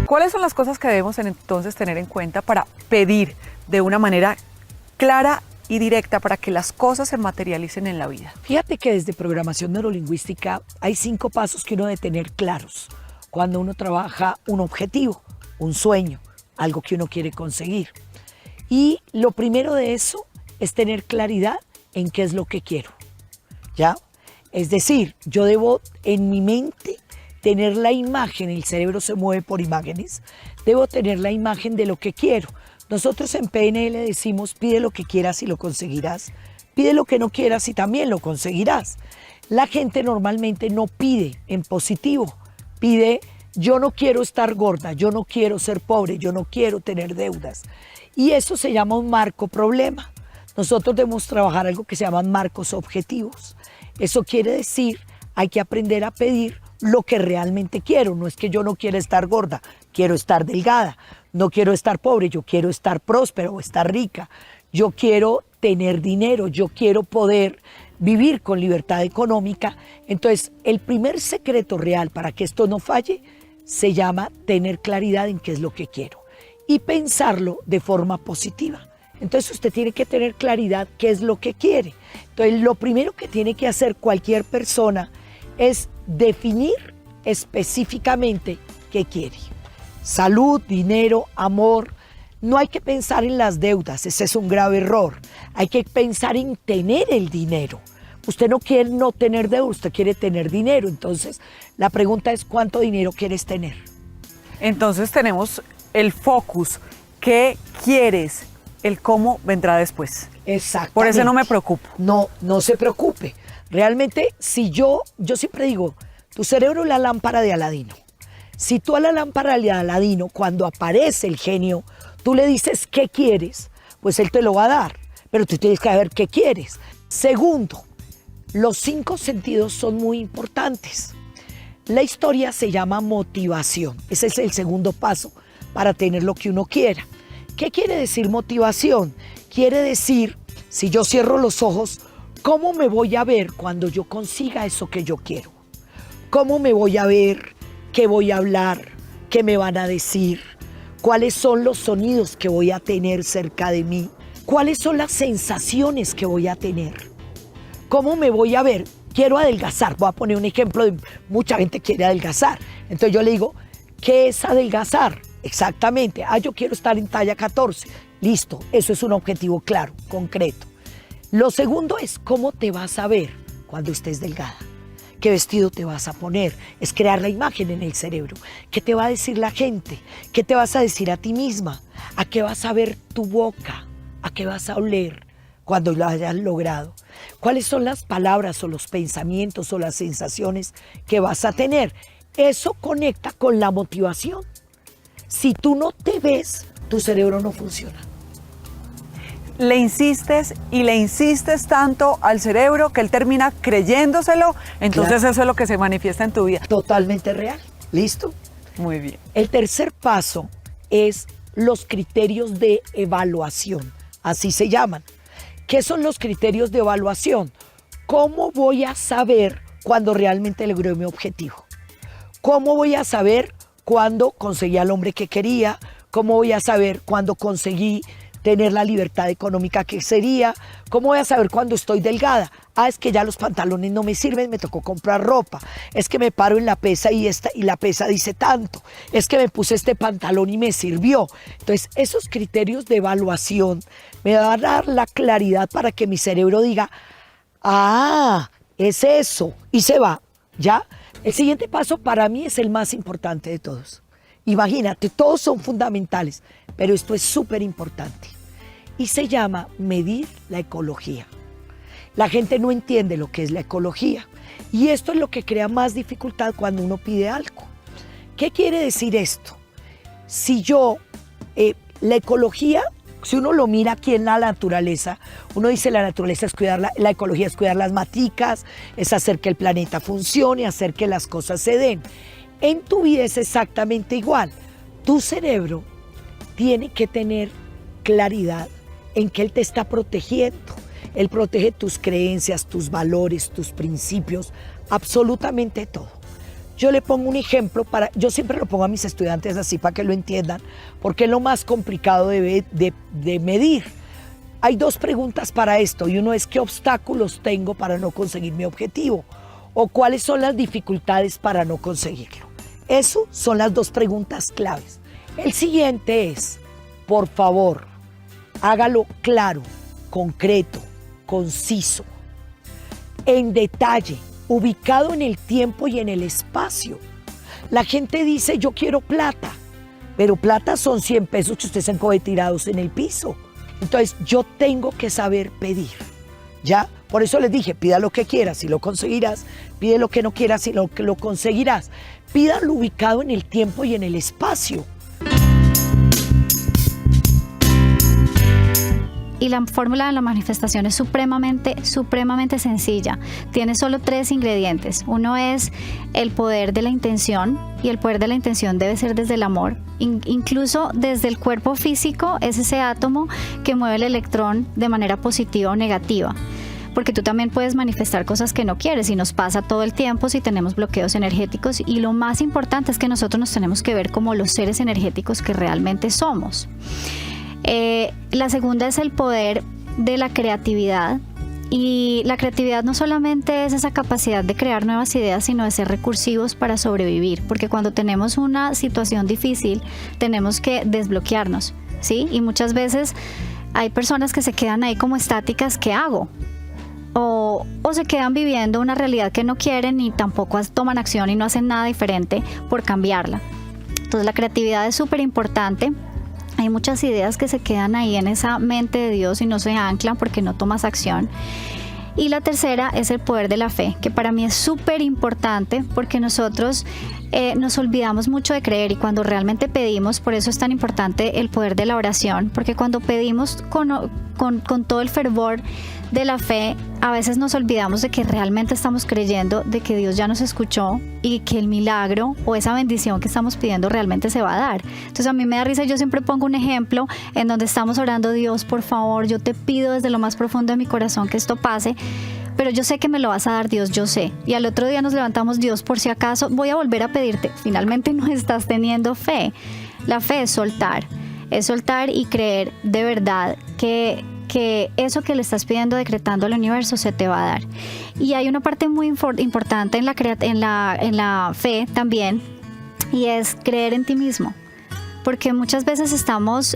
¿Cuáles son las cosas que debemos entonces tener en cuenta para pedir de una manera clara y directa para que las cosas se materialicen en la vida? Fíjate que desde programación neurolingüística hay 5 pasos que uno debe tener claros cuando uno trabaja un objetivo, un sueño, algo que uno quiere conseguir. Y lo primero de eso es tener claridad en qué es lo que quiero, ¿ya? Es decir, yo debo en mi mente tener la imagen, el cerebro se mueve por imágenes, debo tener la imagen de lo que quiero. Nosotros en PNL decimos, pide lo que quieras y lo conseguirás, pide lo que no quieras y también lo conseguirás. La gente normalmente no pide en positivo, pide, yo no quiero estar gorda, yo no quiero ser pobre, yo no quiero tener deudas. Y eso se llama un marco problema. Nosotros debemos trabajar algo que se llaman marcos objetivos. Eso quiere decir, hay que aprender a pedir lo que realmente quiero. No es que yo no quiera estar gorda, quiero estar delgada. No quiero estar pobre, yo quiero estar próspero o estar rica. Yo quiero tener dinero, yo quiero poder vivir con libertad económica. Entonces, el primer secreto real para que esto no falle se llama tener claridad en qué es lo que quiero y pensarlo de forma positiva. Entonces usted tiene que tener claridad qué es lo que quiere. Entonces lo primero que tiene que hacer cualquier persona es definir específicamente qué quiere. Salud, dinero, amor. No hay que pensar en las deudas, ese es un grave error. Hay que pensar en tener el dinero. Usted no quiere no tener deuda, usted quiere tener dinero. Entonces la pregunta es ¿cuánto dinero quieres tener? Entonces tenemos el focus, ¿qué quieres? El cómo vendrá después. Exactamente. Por eso no me preocupo. No se preocupe. Realmente, si yo siempre digo, tu cerebro es la lámpara de Aladino. Si tú a la lámpara de Aladino, cuando aparece el genio, tú le dices qué quieres, pues él te lo va a dar. Pero tú tienes que saber qué quieres. Segundo, los 5 sentidos son muy importantes. La historia se llama motivación. Ese es el segundo paso para tener lo que uno quiera. ¿Qué quiere decir motivación? Quiere decir, si yo cierro los ojos, ¿cómo me voy a ver cuando yo consiga eso que yo quiero? ¿Cómo me voy a ver? ¿Qué voy a hablar? ¿Qué me van a decir? ¿Cuáles son los sonidos que voy a tener cerca de mí? ¿Cuáles son las sensaciones que voy a tener? ¿Cómo me voy a ver? Quiero adelgazar. Voy a poner un ejemplo de mucha gente quiere adelgazar. Entonces yo le digo, ¿qué es adelgazar? Exactamente. Yo quiero estar en talla 14. Listo, eso es un objetivo claro, concreto. Lo segundo es cómo te vas a ver cuando estés delgada. ¿Qué vestido te vas a poner? Es crear la imagen en el cerebro. ¿Qué te va a decir la gente? ¿Qué te vas a decir a ti misma? ¿A qué vas a ver tu boca? ¿A qué vas a oler cuando lo hayas logrado? ¿Cuáles son las palabras o los pensamientos o las sensaciones que vas a tener? Eso conecta con la motivación. Si tú no te ves, tu cerebro no funciona. Le insistes y le insistes tanto al cerebro que él termina creyéndoselo, entonces claro, eso es lo que se manifiesta en tu vida. Totalmente real. ¿Listo? Muy bien. El tercer paso es los criterios de evaluación, así se llaman. ¿Qué son los criterios de evaluación? ¿Cómo voy a saber cuando realmente logré mi objetivo? ¿Cómo voy a saber cuando conseguí al hombre que quería? ¿Cómo voy a saber cuando conseguí tener la libertad económica que sería? ¿Cómo voy a saber cuando estoy delgada? Es que ya los pantalones no me sirven, me tocó comprar ropa. Es que me paro en la pesa y la pesa dice tanto. Es que me puse este pantalón y me sirvió. Entonces, esos criterios de evaluación me van a dar la claridad para que mi cerebro diga, es eso, y se va, ¿ya? El siguiente paso para mí es el más importante de todos. Imagínate, todos son fundamentales, pero esto es súper importante. Y se llama medir la ecología. La gente no entiende lo que es la ecología. Y esto es lo que crea más dificultad cuando uno pide algo. ¿Qué quiere decir esto? Si la ecología, si uno lo mira aquí en la naturaleza, uno dice la naturaleza es cuidar, la ecología es cuidar las maticas, es hacer que el planeta funcione, hacer que las cosas se den. En tu vida es exactamente igual. Tu cerebro tiene que tener claridad en que él te está protegiendo. Él protege tus creencias, tus valores, tus principios, absolutamente todo. Yo le pongo un ejemplo, yo siempre lo pongo a mis estudiantes así para que lo entiendan, porque es lo más complicado de medir. Hay dos preguntas para esto, y uno es ¿qué obstáculos tengo para no conseguir mi objetivo? O ¿cuáles son las dificultades para no conseguirlo? Esas son las dos preguntas claves. El siguiente es, por favor, hágalo claro, concreto, conciso, en detalle, ubicado en el tiempo y en el espacio. La gente dice, yo quiero plata, pero plata son 100 pesos que ustedes se han tirados en el piso. Entonces, yo tengo que saber pedir, ¿ya? Por eso les dije, pida lo que quieras y lo conseguirás, pide lo que no quieras y lo conseguirás. Pídalo ubicado en el tiempo y en el espacio. Y la fórmula de la manifestación es supremamente sencilla. Tiene solo 3 ingredientes. Uno es el poder de la intención, y el poder de la intención debe ser desde el amor. Incluso desde el cuerpo físico es ese átomo que mueve el electrón de manera positiva o negativa. Porque tú también puedes manifestar cosas que no quieres, y nos pasa todo el tiempo si tenemos bloqueos energéticos. Y lo más importante es que nosotros nos tenemos que ver como los seres energéticos que realmente somos. La segunda es el poder de la creatividad, y la creatividad no solamente es esa capacidad de crear nuevas ideas, sino de ser recursivos para sobrevivir, porque cuando tenemos una situación difícil tenemos que desbloquearnos, ¿sí? Y muchas veces hay personas que se quedan ahí como estáticas, ¿qué hago? O se quedan viviendo una realidad que no quieren y tampoco toman acción y no hacen nada diferente por cambiarla. Entonces la creatividad es súper importante. Hay muchas ideas que se quedan ahí en esa mente de Dios y no se anclan porque no tomas acción. Y la tercera es el poder de la fe, que para mí es súper importante porque nosotros nos olvidamos mucho de creer, y cuando realmente pedimos, por eso es tan importante el poder de la oración, porque cuando pedimos con todo el fervor de la fe, a veces nos olvidamos de que realmente estamos creyendo de que Dios ya nos escuchó y que el milagro o esa bendición que estamos pidiendo realmente se va a dar. Entonces a mí me da risa, yo siempre pongo un ejemplo en donde estamos orando, Dios, por favor, yo te pido desde lo más profundo de mi corazón que esto pase, pero yo sé que me lo vas a dar, Dios, yo sé. Y al otro día nos levantamos, Dios, por si acaso voy a volver a pedirte. Finalmente no estás teniendo fe. La fe es soltar y creer de verdad que eso que le estás pidiendo, decretando al universo, se te va a dar. Y hay una parte muy importante en la fe también, y es creer en ti mismo. Porque muchas veces estamos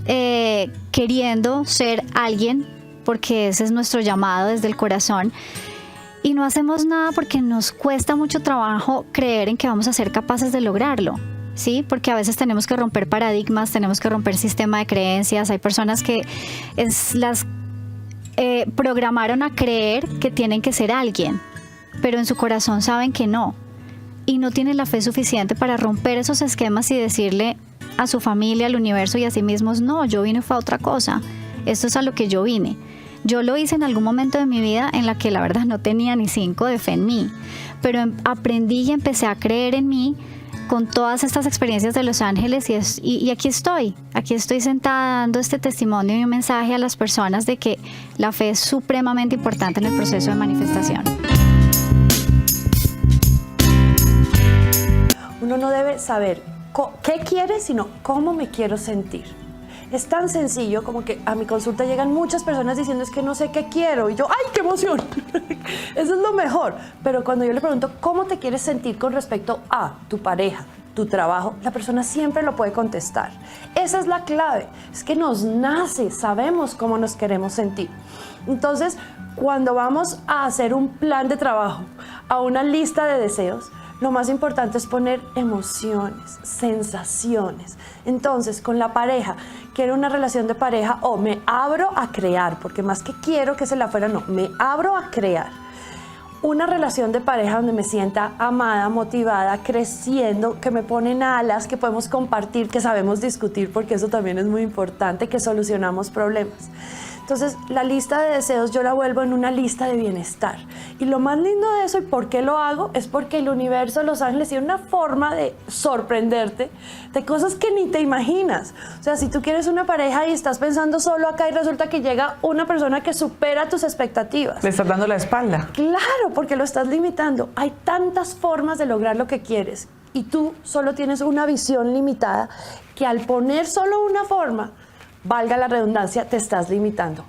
queriendo ser alguien, porque ese es nuestro llamado desde el corazón, y no hacemos nada porque nos cuesta mucho trabajo creer en que vamos a ser capaces de lograrlo. Sí, porque a veces tenemos que romper paradigmas, tenemos que romper sistema de creencias. Hay personas que las programaron a creer que tienen que ser alguien, pero en su corazón saben que no, y no tienen la fe suficiente para romper esos esquemas y decirle a su familia, al universo y a sí mismos, no, yo vine fue a otra cosa, esto es a lo que yo vine. Yo lo hice en algún momento de mi vida en la que la verdad no tenía ni 5 de fe en mí, pero aprendí y empecé a creer en mí con todas estas experiencias de Los Ángeles, y aquí estoy sentada dando este testimonio y un mensaje a las personas de que la fe es supremamente importante en el proceso de manifestación. Uno no debe saber qué quiere, sino cómo me quiero sentir. Es tan sencillo como que a mi consulta llegan muchas personas diciendo, es que no sé qué quiero, y yo, ¡ay, qué emoción! Eso es lo mejor. Pero cuando yo le pregunto, ¿cómo te quieres sentir con respecto a tu pareja, tu trabajo? La persona siempre lo puede contestar. Esa es la clave, es que nos nace, sabemos cómo nos queremos sentir. Entonces, cuando vamos a hacer un plan de trabajo, a una lista de deseos, lo más importante es poner emociones, sensaciones. Entonces, con la pareja, quiero una relación de pareja, o me abro a crear, porque más que quiero que se la fuera, no, me abro a crear. Una relación de pareja donde me sienta amada, motivada, creciendo, que me ponen alas, que podemos compartir, que sabemos discutir, porque eso también es muy importante, que solucionamos problemas. Entonces, la lista de deseos yo la vuelvo en una lista de bienestar. Y lo más lindo de eso, y por qué lo hago, es porque el universo, los ángeles, tiene una forma de sorprenderte de cosas que ni te imaginas. O sea, si tú quieres una pareja y estás pensando solo acá y resulta que llega una persona que supera tus expectativas. Le estás dando la espalda. Claro, porque lo estás limitando. Hay tantas formas de lograr lo que quieres y tú solo tienes una visión limitada que al poner solo una forma, valga la redundancia, te estás limitando.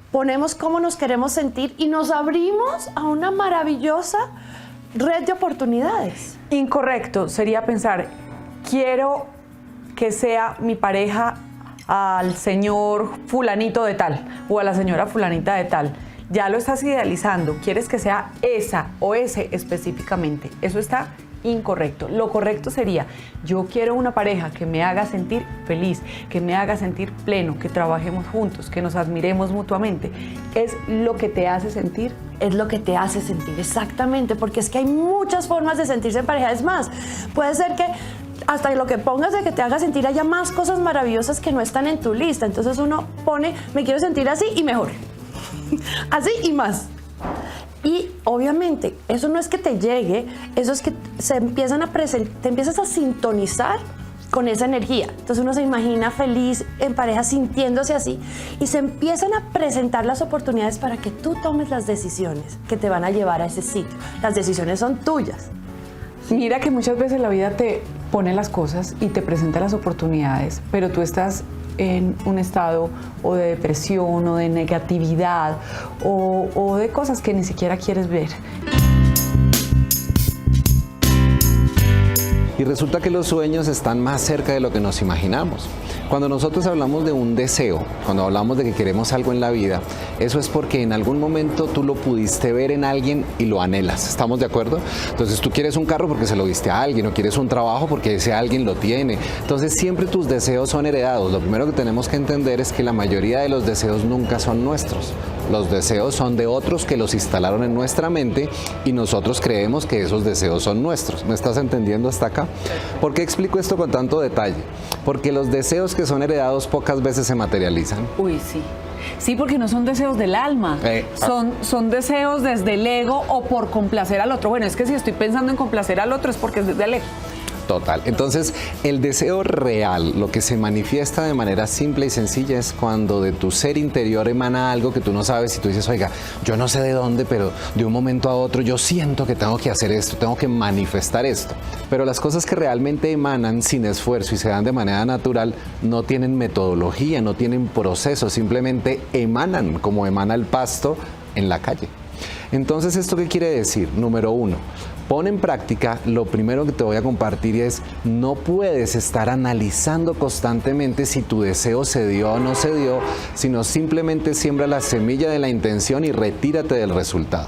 Ponemos cómo nos queremos sentir y nos abrimos a una maravillosa red de oportunidades. Incorrecto sería pensar, quiero que sea mi pareja al señor fulanito de tal o a la señora fulanita de tal. Ya lo estás idealizando, quieres que sea esa o ese específicamente. Eso está incorrecto. Lo correcto sería, yo quiero una pareja que me haga sentir feliz, que me haga sentir pleno, que trabajemos juntos, que nos admiremos mutuamente. ¿Es lo que te hace sentir? Es lo que te hace sentir, exactamente, porque es que hay muchas formas de sentirse en pareja. Es más, puede ser que hasta lo que pongas de que te haga sentir haya más cosas maravillosas que no están en tu lista. Entonces uno pone, me quiero sentir así y mejor. Así y más. Y obviamente, eso no es que te llegue, eso es que te empiezas a sintonizar con esa energía. Entonces uno se imagina feliz en pareja sintiéndose así y se empiezan a presentar las oportunidades para que tú tomes las decisiones que te van a llevar a ese sitio. Las decisiones son tuyas. Mira que muchas veces la vida te pone las cosas y te presenta las oportunidades, pero tú estás en un estado o de depresión o de negatividad o de cosas que ni siquiera quieres ver. Y resulta que los sueños están más cerca de lo que nos imaginamos. Cuando nosotros hablamos de un deseo, cuando hablamos de que queremos algo en la vida, eso es porque en algún momento tú lo pudiste ver en alguien y lo anhelas. ¿Estamos de acuerdo? Entonces tú quieres un carro porque se lo viste a alguien, o quieres un trabajo porque ese alguien lo tiene. Entonces siempre tus deseos son heredados. Lo primero que tenemos que entender es que la mayoría de los deseos nunca son nuestros. Los deseos son de otros que los instalaron en nuestra mente y nosotros creemos que esos deseos son nuestros. ¿Me estás entendiendo hasta acá? ¿Por qué explico esto con tanto detalle? Porque los deseos que son heredados pocas veces se materializan. Uy, sí. Sí, porque no son deseos del alma, son deseos desde el ego o por complacer al otro. Bueno, es que si estoy pensando en complacer al otro es porque es desde el ego. Total. Entonces, el deseo real, lo que se manifiesta de manera simple y sencilla es cuando de tu ser interior emana algo que tú no sabes y tú dices, oiga, yo no sé de dónde, pero de un momento a otro yo siento que tengo que hacer esto, tengo que manifestar esto. Pero las cosas que realmente emanan sin esfuerzo y se dan de manera natural no tienen metodología, no tienen proceso, simplemente emanan como emana el pasto en la calle. Entonces, ¿esto qué quiere decir? Número uno, pon en práctica lo primero que te voy a compartir y es, no puedes estar analizando constantemente si tu deseo se dio o no se dio, sino simplemente siembra la semilla de la intención y retírate del resultado.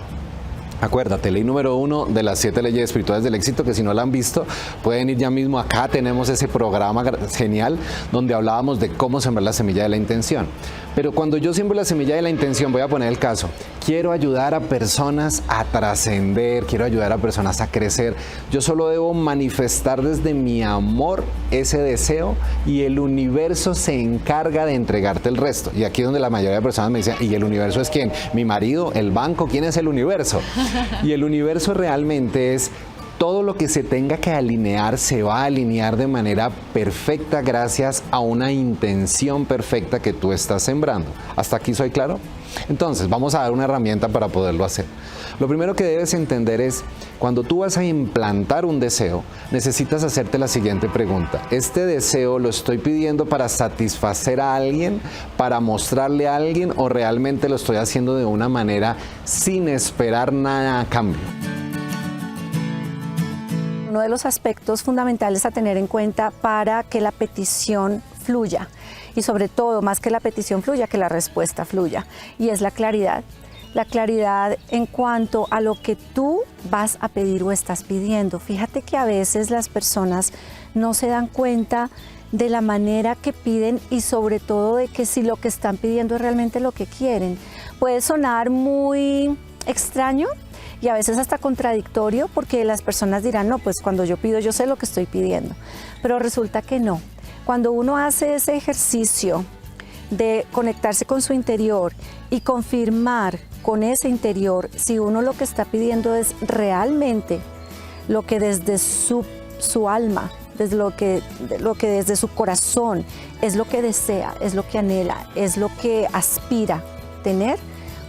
Acuérdate, ley número 1 de las 7 leyes espirituales del éxito, que si no la han visto, pueden ir ya mismo acá, tenemos ese programa genial donde hablábamos de cómo sembrar la semilla de la intención. Pero cuando yo siembro la semilla de la intención, voy a poner el caso, quiero ayudar a personas a trascender, quiero ayudar a personas a crecer, yo solo debo manifestar desde mi amor ese deseo y el universo se encarga de entregarte el resto. Y aquí es donde la mayoría de personas me dicen, ¿y el universo es quién? ¿Mi marido? ¿El banco? ¿Quién es el universo? Y el universo realmente es todo lo que se tenga que alinear, se va a alinear de manera perfecta gracias a una intención perfecta que tú estás sembrando. ¿Hasta aquí soy claro? Entonces, vamos a dar una herramienta para poderlo hacer. Lo primero que debes entender es, cuando tú vas a implantar un deseo, necesitas hacerte la siguiente pregunta. ¿Este deseo lo estoy pidiendo para satisfacer a alguien, para mostrarle a alguien, o realmente lo estoy haciendo de una manera sin esperar nada a cambio? Uno de los aspectos fundamentales a tener en cuenta para que la petición fluya, y sobre todo, más que la petición fluya, que la respuesta fluya, y es la claridad. La claridad en cuanto a lo que tú vas a pedir o estás pidiendo. Fíjate que a veces las personas no se dan cuenta de la manera que piden y sobre todo de que si lo que están pidiendo es realmente lo que quieren. Puede sonar muy extraño y a veces hasta contradictorio, porque las personas dirán, no, pues cuando yo pido yo sé lo que estoy pidiendo, pero resulta que no. Cuando uno hace ese ejercicio de conectarse con su interior y confirmar con ese interior si uno lo que está pidiendo es realmente lo que desde su alma, desde lo que desde su corazón es lo que desea, es lo que anhela, es lo que aspira tener.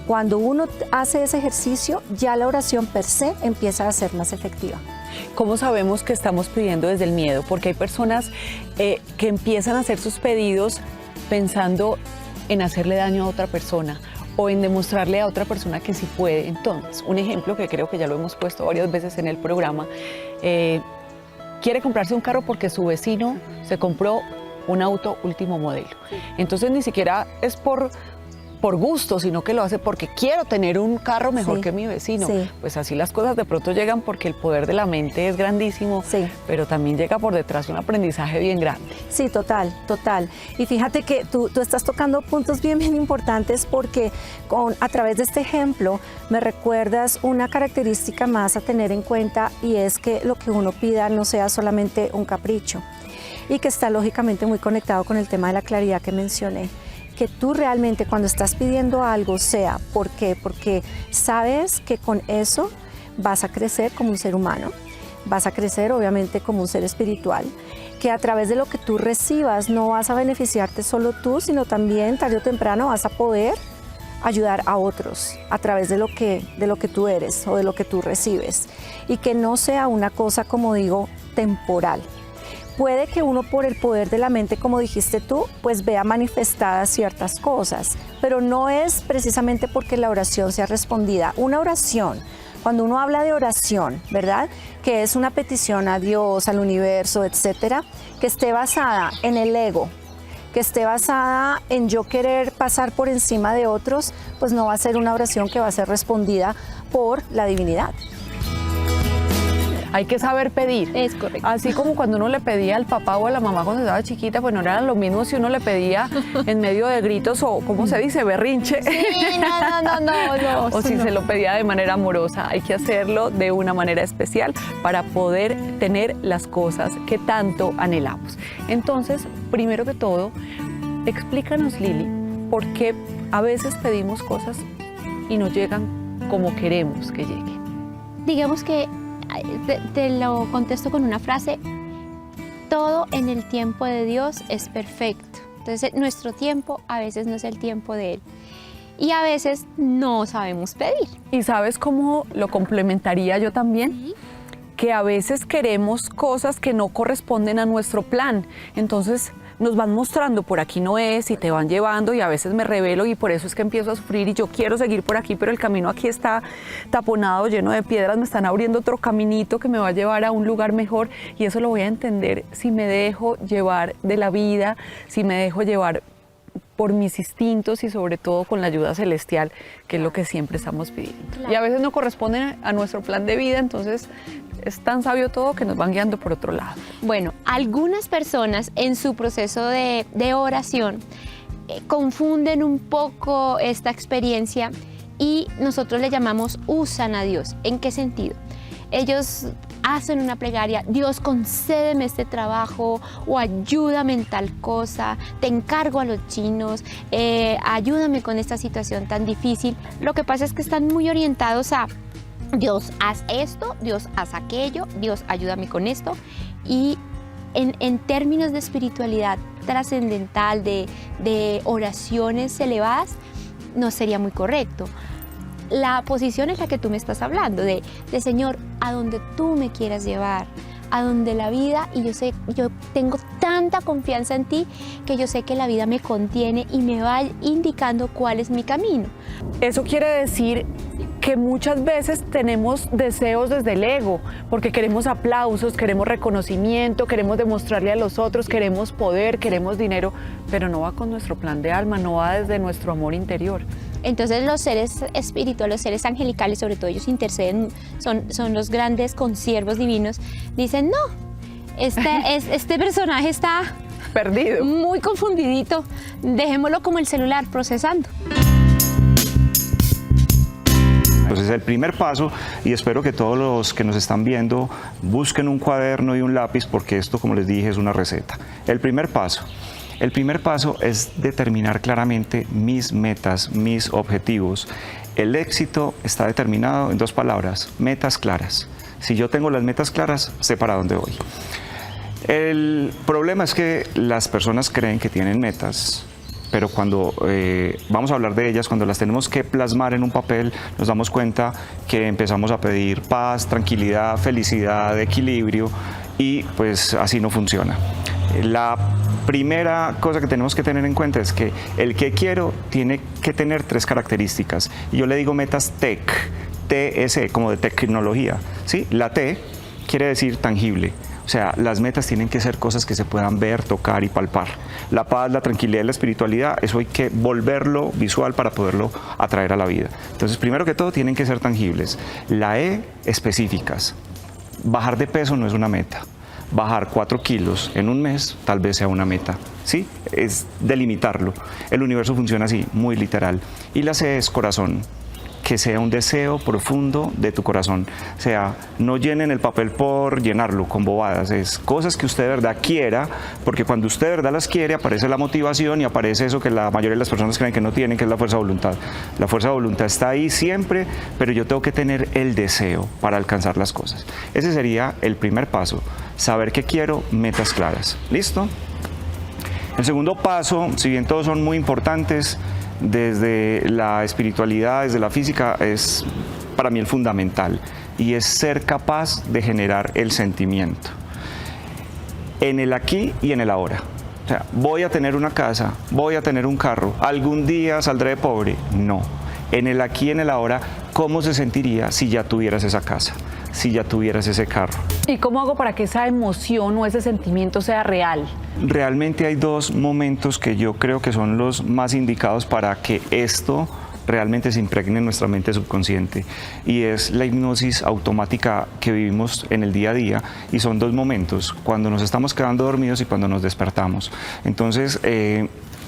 Cuando uno hace ese ejercicio, ya la oración per se empieza a ser más efectiva. ¿Cómo sabemos que estamos pidiendo desde el miedo? Porque hay personas que empiezan a hacer sus pedidos pensando en hacerle daño a otra persona o en demostrarle a otra persona que sí puede. Entonces, un ejemplo que creo que ya lo hemos puesto varias veces en el programa, quiere comprarse un carro porque su vecino se compró un auto último modelo. Entonces ni siquiera es por gusto, sino que lo hace porque quiero tener un carro mejor que mi vecino. Sí. Pues así las cosas de pronto llegan porque el poder de la mente es grandísimo, Sí. pero también llega por detrás un aprendizaje bien grande. Sí, total. Y fíjate que tú estás tocando puntos bien importantes porque a través de este ejemplo me recuerdas una característica más a tener en cuenta, y es que lo que uno pida no sea solamente un capricho, y que está lógicamente muy conectado con el tema de la claridad que mencioné. Que tú realmente cuando estás pidiendo algo sea, ¿por qué? Porque sabes que con eso vas a crecer como un ser humano, vas a crecer obviamente como un ser espiritual, que a través de lo que tú recibas no vas a beneficiarte solo tú, sino también tarde o temprano vas a poder ayudar a otros a través de lo que tú eres o de lo que tú recibes, y que no sea una cosa, como digo, temporal. Puede que uno, por el poder de la mente, como dijiste tú, pues vea manifestadas ciertas cosas, pero no es precisamente porque la oración sea respondida. Una oración, cuando uno habla de oración, ¿verdad?, que es una petición a Dios, al universo, etcétera, que esté basada en el ego, que esté basada en yo querer pasar por encima de otros, pues no va a ser una oración que va a ser respondida por la divinidad. Hay que saber pedir. Es correcto. Así como cuando uno le pedía al papá o a la mamá cuando estaba chiquita, pues no era lo mismo si uno le pedía en medio de gritos o, ¿cómo se dice?, berrinche. Sí, no. O si se lo pedía de manera amorosa. Hay que hacerlo de una manera especial para poder tener las cosas que tanto anhelamos. Entonces, primero que todo, explícanos, Lili, por qué a veces pedimos cosas y no llegan como queremos que lleguen. Digamos que te lo contesto con una frase: todo en el tiempo de Dios es perfecto. Entonces nuestro tiempo a veces no es el tiempo de Él, y a veces no sabemos pedir. ¿Y sabes cómo lo complementaría yo también? Que a veces queremos cosas que no corresponden a nuestro plan. Entonces nos van mostrando por aquí no es, y te van llevando, y a veces me rebelo y por eso es que empiezo a sufrir y yo quiero seguir por aquí, pero el camino aquí está taponado, lleno de piedras, me están abriendo otro caminito que me va a llevar a un lugar mejor, y eso lo voy a entender si me dejo llevar de la vida, si me dejo llevar por mis instintos y sobre todo con la ayuda celestial, que es lo que siempre estamos pidiendo. Claro. Y a veces no corresponden a nuestro plan de vida, entonces es tan sabio todo que nos van guiando por otro lado. Bueno, algunas personas en su proceso de oración confunden un poco esta experiencia, y nosotros le llamamos usan a Dios. ¿En qué sentido? Ellos hacen una plegaria: Dios, concédeme este trabajo, o ayúdame en tal cosa, te encargo a los chinos, ayúdame con esta situación tan difícil. Lo que pasa es que están muy orientados a Dios, haz esto, Dios, haz aquello, Dios, ayúdame con esto. Y en términos de espiritualidad trascendental, de oraciones elevadas, no sería muy correcto. La posición es la que tú me estás hablando, de Señor, a donde tú me quieras llevar, a donde la vida, y yo tengo tanta confianza en ti que yo sé que la vida me contiene y me va indicando cuál es mi camino. Eso quiere decir que muchas veces tenemos deseos desde el ego, porque queremos aplausos, queremos reconocimiento, queremos demostrarle a los otros, queremos poder, queremos dinero, pero no va con nuestro plan de alma, no va desde nuestro amor interior. Entonces los seres espirituales, los seres angelicales, sobre todo ellos interceden, son los grandes consiervos divinos, dicen: no, este personaje está Perdido. muy confundidito, dejémoslo como el celular, procesando. Entonces el primer paso, y espero que todos los que nos están viendo busquen un cuaderno y un lápiz, porque esto, como les dije, es una receta. El primer paso: El primer paso es determinar claramente mis metas, mis objetivos. El éxito está determinado en 2 palabras, metas claras. Si yo tengo las metas claras, sé para dónde voy. El problema es que las personas creen que tienen metas, pero cuando vamos a hablar de ellas, cuando las tenemos que plasmar en un papel, nos damos cuenta que empezamos a pedir paz, tranquilidad, felicidad, equilibrio, y pues así no funciona. La primera cosa que tenemos que tener en cuenta es que el que quiero tiene que tener 3 características. Y yo le digo metas TEC, TS, como de tecnología, ¿sí? La T quiere decir tangible. O sea, las metas tienen que ser cosas que se puedan ver, tocar y palpar. La paz, la tranquilidad y la espiritualidad, eso hay que volverlo visual para poderlo atraer a la vida. Entonces, primero que todo, tienen que ser tangibles. La E, específicas. Bajar de peso no es una meta. Bajar 4 kilos en un mes tal vez sea una meta, ¿sí? Es delimitarlo. El universo funciona así, muy literal. Y la C es corazón. Que sea un deseo profundo de tu corazón. O sea, no llenen el papel por llenarlo con bobadas, es cosas que usted de verdad quiera, porque cuando usted de verdad las quiere, aparece la motivación y aparece eso que la mayoría de las personas creen que no tienen, que es la fuerza de voluntad. La fuerza de voluntad está ahí siempre, pero yo tengo que tener el deseo para alcanzar las cosas. Ese sería el primer paso, saber qué quiero, metas claras. ¿Listo? El segundo paso, si bien todos son muy importantes, desde la espiritualidad, desde la física, es para mí el fundamental, y es ser capaz de generar el sentimiento en el aquí y en el ahora. O sea, voy a tener una casa, voy a tener un carro, algún día saldré de pobre. No, en el aquí y en el ahora, ¿cómo se sentiría si ya tuvieras esa casa, si ya tuvieras ese carro? ¿Y cómo hago para que esa emoción o ese sentimiento sea real? Realmente hay 2 momentos que yo creo que son los más indicados para que esto realmente se impregne en nuestra mente subconsciente, y es la hipnosis automática que vivimos en el día a día, y son 2 momentos, cuando nos estamos quedando dormidos y cuando nos despertamos. Entonces,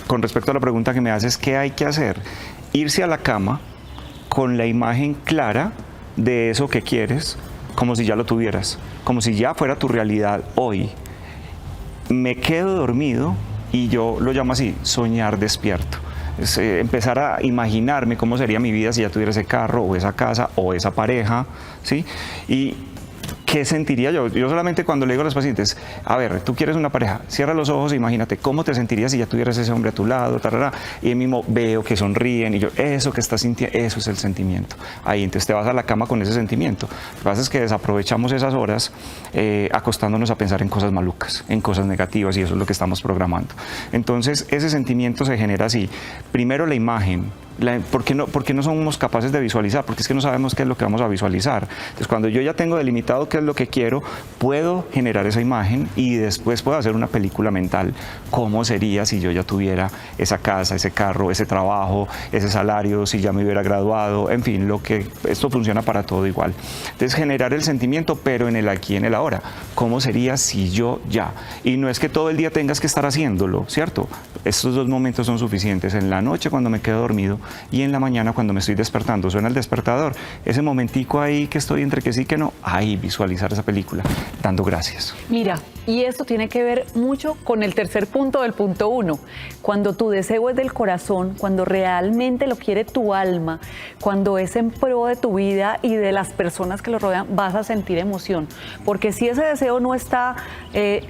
con respecto a la pregunta que me haces, ¿qué hay que hacer? Irse a la cama con la imagen clara de eso que quieres, como si ya lo tuvieras, como si ya fuera tu realidad hoy. Me quedo dormido, y yo lo llamo así, soñar despierto. Es, empezar a imaginarme cómo sería mi vida si ya tuviera ese carro o esa casa o esa pareja, ¿sí? Y ¿qué sentiría yo? Yo solamente cuando le digo a los pacientes, a ver, tú quieres una pareja, cierra los ojos e imagínate cómo te sentirías si ya tuvieras ese hombre a tu lado, tarara, y él mismo veo que sonríen, y yo, eso que estás sintiendo, eso es el sentimiento. Ahí, entonces te vas a la cama con ese sentimiento. Lo que pasa es que desaprovechamos esas horas acostándonos a pensar en cosas malucas, en cosas negativas, y eso es lo que estamos programando. Entonces, ese sentimiento se genera así. Primero la imagen. ¿Por qué no somos capaces de visualizar? Porque es que no sabemos qué es lo que vamos a visualizar. Entonces, cuando yo ya tengo delimitado qué es lo que quiero, puedo generar esa imagen y después puedo hacer una película mental. ¿Cómo sería si yo ya tuviera esa casa, ese carro, ese trabajo, ese salario, si ya me hubiera graduado? En fin, esto funciona para todo igual. Entonces, generar el sentimiento, pero en el aquí y en el ahora. ¿Cómo sería si yo ya? Y no es que todo el día tengas que estar haciéndolo, ¿cierto? Estos 2 momentos son suficientes. En la noche, cuando me quedo dormido, y en la mañana cuando me estoy despertando, suena el despertador, ese momentico ahí que estoy entre que sí que no, ahí visualizar esa película, dando gracias. Mira, y esto tiene que ver mucho con el tercer punto del punto 1. Cuando tu deseo es del corazón, cuando realmente lo quiere tu alma, cuando es en pro de tu vida y de las personas que lo rodean, vas a sentir emoción. Porque si ese deseo no está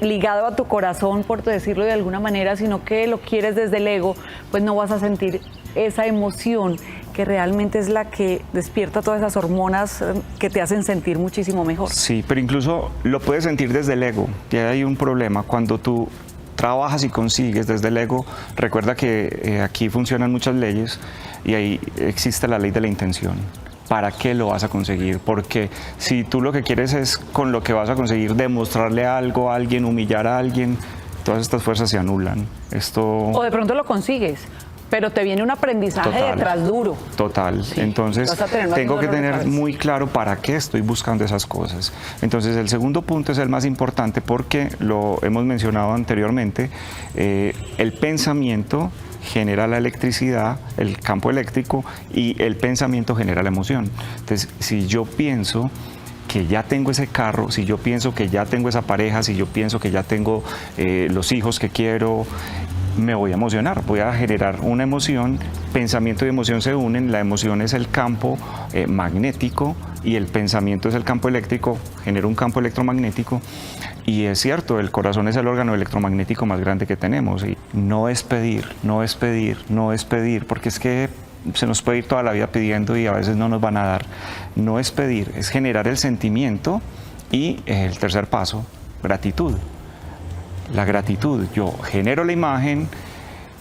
ligado a tu corazón, por decirlo de alguna manera, sino que lo quieres desde el ego, pues no vas a sentir esa emoción que realmente es la que despierta todas esas hormonas que te hacen sentir muchísimo mejor. Sí, pero incluso lo puedes sentir desde el ego, que hay un problema. Cuando tú trabajas y consigues desde el ego, recuerda que aquí funcionan muchas leyes y ahí existe la ley de la intención. ¿Para qué lo vas a conseguir? Porque si tú lo que quieres es con lo que vas a conseguir demostrarle algo a alguien, humillar a alguien, todas estas fuerzas se anulan. O de pronto lo consigues, pero te viene un aprendizaje detrás duro. Total. Sí. Entonces, tengo que tener muy claro para qué estoy buscando esas cosas. Entonces, el segundo punto es el más importante porque lo hemos mencionado anteriormente. El pensamiento genera la electricidad, el campo eléctrico, y el pensamiento genera la emoción. Entonces, si yo pienso que ya tengo ese carro, si yo pienso que ya tengo esa pareja, si yo pienso que ya tengo los hijos que quiero, me voy a emocionar, voy a generar una emoción, pensamiento y emoción se unen, la emoción es el campo magnético y el pensamiento es el campo eléctrico, genera un campo electromagnético y es cierto, el corazón es el órgano electromagnético más grande que tenemos y no es pedir, no es pedir, no es pedir, porque es que se nos puede ir toda la vida pidiendo y a veces no nos van a dar, no es pedir, es generar el sentimiento y el tercer paso, gratitud. La gratitud, yo genero la imagen,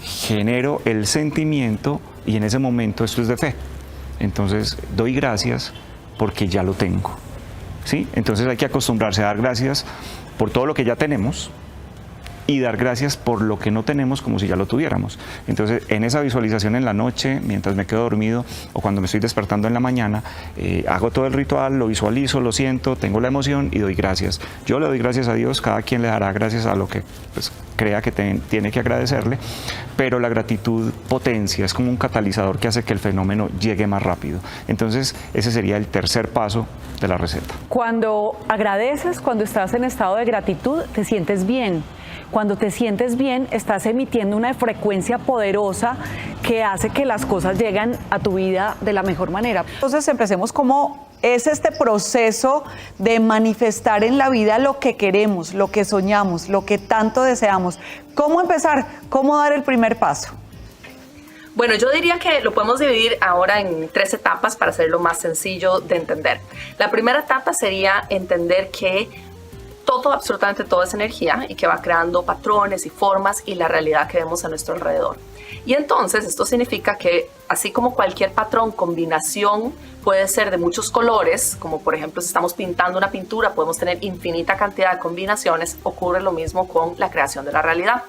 genero el sentimiento y en ese momento esto es de fe. Entonces doy gracias porque ya lo tengo. ¿Sí? Entonces hay que acostumbrarse a dar gracias por todo lo que ya tenemos y dar gracias por lo que no tenemos como si ya lo tuviéramos. Entonces, en esa visualización en la noche, mientras me quedo dormido o cuando me estoy despertando en la mañana, hago todo el ritual, lo visualizo, lo siento, tengo la emoción y doy gracias. Yo le doy gracias a Dios, cada quien le dará gracias a lo que pues, crea que tiene que agradecerle, pero la gratitud potencia, es como un catalizador que hace que el fenómeno llegue más rápido. Entonces, ese sería el tercer paso de la receta. Cuando agradeces, cuando estás en estado de gratitud, te sientes bien. Cuando te sientes bien, estás emitiendo una frecuencia poderosa que hace que las cosas lleguen a tu vida de la mejor manera. Entonces empecemos cómo es este proceso de manifestar en la vida lo que queremos, lo que soñamos, lo que tanto deseamos. ¿Cómo empezar? ¿Cómo dar el primer paso? Bueno, yo diría que lo podemos dividir ahora en 3 etapas para hacerlo más sencillo de entender. La primera etapa sería entender que todo, absolutamente todo es energía y que va creando patrones y formas y la realidad que vemos a nuestro alrededor. Y entonces esto significa que así como cualquier patrón, combinación puede ser de muchos colores, como por ejemplo si estamos pintando una pintura podemos tener infinita cantidad de combinaciones, ocurre lo mismo con la creación de la realidad.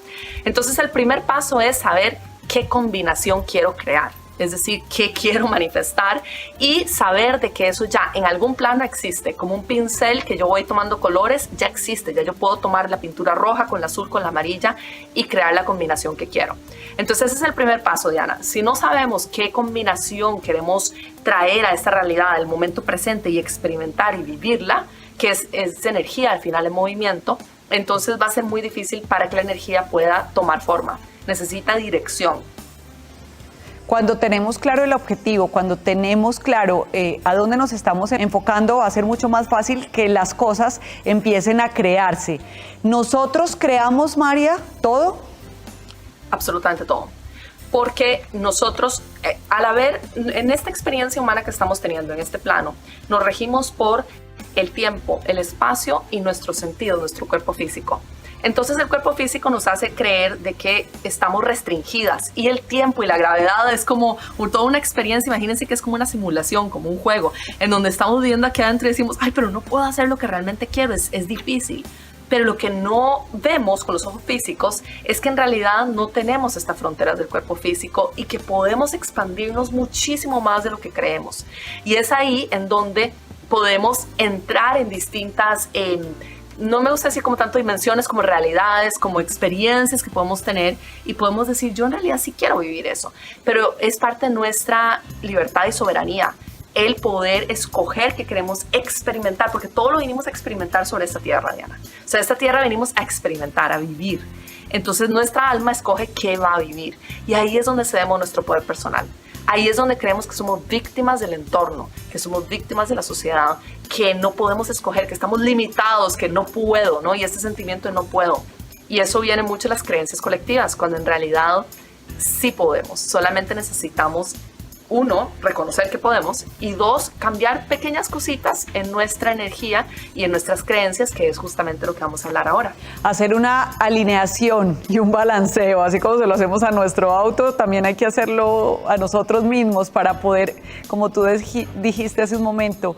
Entonces el primer paso es saber qué combinación quiero crear. Es decir, qué quiero manifestar y saber de que eso ya en algún plano existe, como un pincel que yo voy tomando colores, ya existe, ya yo puedo tomar la pintura roja con la azul, con la amarilla y crear la combinación que quiero. Entonces ese es el primer paso, Diana. Si no sabemos qué combinación queremos traer a esta realidad del momento presente y experimentar y vivirla, que es energía al final en movimiento, entonces va a ser muy difícil para que la energía pueda tomar forma. Necesita dirección. Cuando tenemos claro el objetivo, cuando tenemos claro a dónde nos estamos enfocando, va a ser mucho más fácil que las cosas empiecen a crearse. ¿Nosotros creamos, María, todo? Absolutamente todo. Porque nosotros, al haber, en esta experiencia humana que estamos teniendo en este plano, nos regimos por el tiempo, el espacio y nuestro sentido, nuestro cuerpo físico. Entonces el cuerpo físico nos hace creer de que estamos restringidas y el tiempo y la gravedad es como toda una experiencia. Imagínense que es como una simulación, como un juego, en donde estamos viviendo aquí adentro y decimos, ay, pero no puedo hacer lo que realmente quiero, es difícil. Pero lo que no vemos con los ojos físicos es que en realidad no tenemos estas fronteras del cuerpo físico y que podemos expandirnos muchísimo más de lo que creemos. Y es ahí en donde podemos entrar en distintas no me gusta decir como tanto dimensiones, como realidades, como experiencias que podemos tener y podemos decir, yo en realidad sí quiero vivir eso, pero es parte de nuestra libertad y soberanía, el poder escoger qué queremos experimentar, porque todo lo vinimos a experimentar sobre esta tierra, Diana. O sea, esta tierra venimos a experimentar, a vivir. Entonces nuestra alma escoge qué va a vivir y ahí es donde cedemos nuestro poder personal. Ahí es donde creemos que somos víctimas del entorno, que somos víctimas de la sociedad, que no podemos escoger, que estamos limitados, que no puedo, ¿no? Y este sentimiento de no puedo. Y eso viene mucho de las creencias colectivas, cuando en realidad sí podemos. Solamente necesitamos, 1, reconocer que podemos y 2, cambiar pequeñas cositas en nuestra energía y en nuestras creencias, que es justamente lo que vamos a hablar ahora. Hacer una alineación y un balanceo, así como se lo hacemos a nuestro auto, también hay que hacerlo a nosotros mismos para poder, como tú dijiste hace un momento,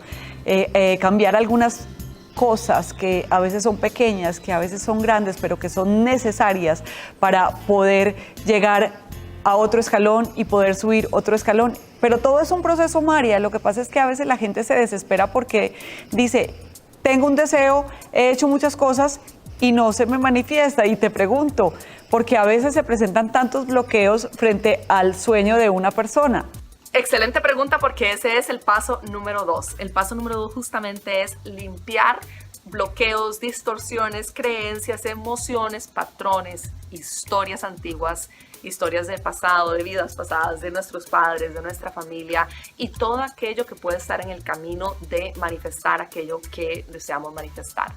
cambiar algunas cosas que a veces son pequeñas, que a veces son grandes, pero que son necesarias para poder llegar a otro escalón y poder subir otro escalón. Pero todo es un proceso, María. Lo que pasa es que a veces la gente se desespera porque dice, tengo un deseo, he hecho muchas cosas y no se me manifiesta. Y te pregunto, porque a veces se presentan tantos bloqueos frente al sueño de una persona. Excelente pregunta, porque ese es el paso número 2. El paso número 2 justamente es limpiar, bloqueos, distorsiones, creencias, emociones, patrones, historias antiguas, historias del pasado, de vidas pasadas, de nuestros padres, de nuestra familia y todo aquello que puede estar en el camino de manifestar aquello que deseamos manifestar.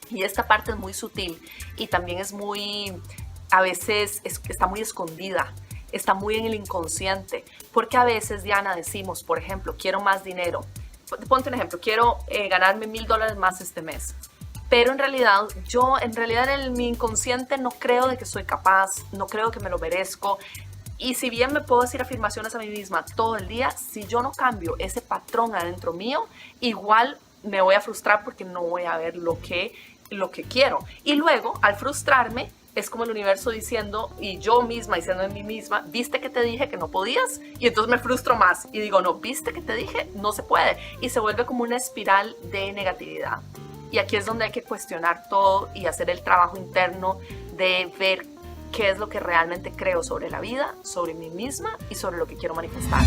Y esta parte es muy sutil y también es muy, a veces está muy escondida, está muy en el inconsciente, porque a veces, Diana, decimos, por ejemplo, quiero más dinero. Ponte un ejemplo, quiero ganarme $1000 más este mes. Pero en realidad, en mi inconsciente no creo de que soy capaz, no creo que me lo merezco. Y si bien me puedo decir afirmaciones a mí misma todo el día, si yo no cambio ese patrón adentro mío, igual me voy a frustrar porque no voy a ver lo que quiero. Y luego, al frustrarme, es como el universo diciendo, y yo misma diciendo en mí misma, viste que te dije que no podías, y entonces me frustro más y digo, no, viste que te dije, no se puede, y se vuelve como una espiral de negatividad. Y aquí es donde hay que cuestionar todo y hacer el trabajo interno de ver qué es lo que realmente creo sobre la vida, sobre mí misma y sobre lo que quiero manifestar.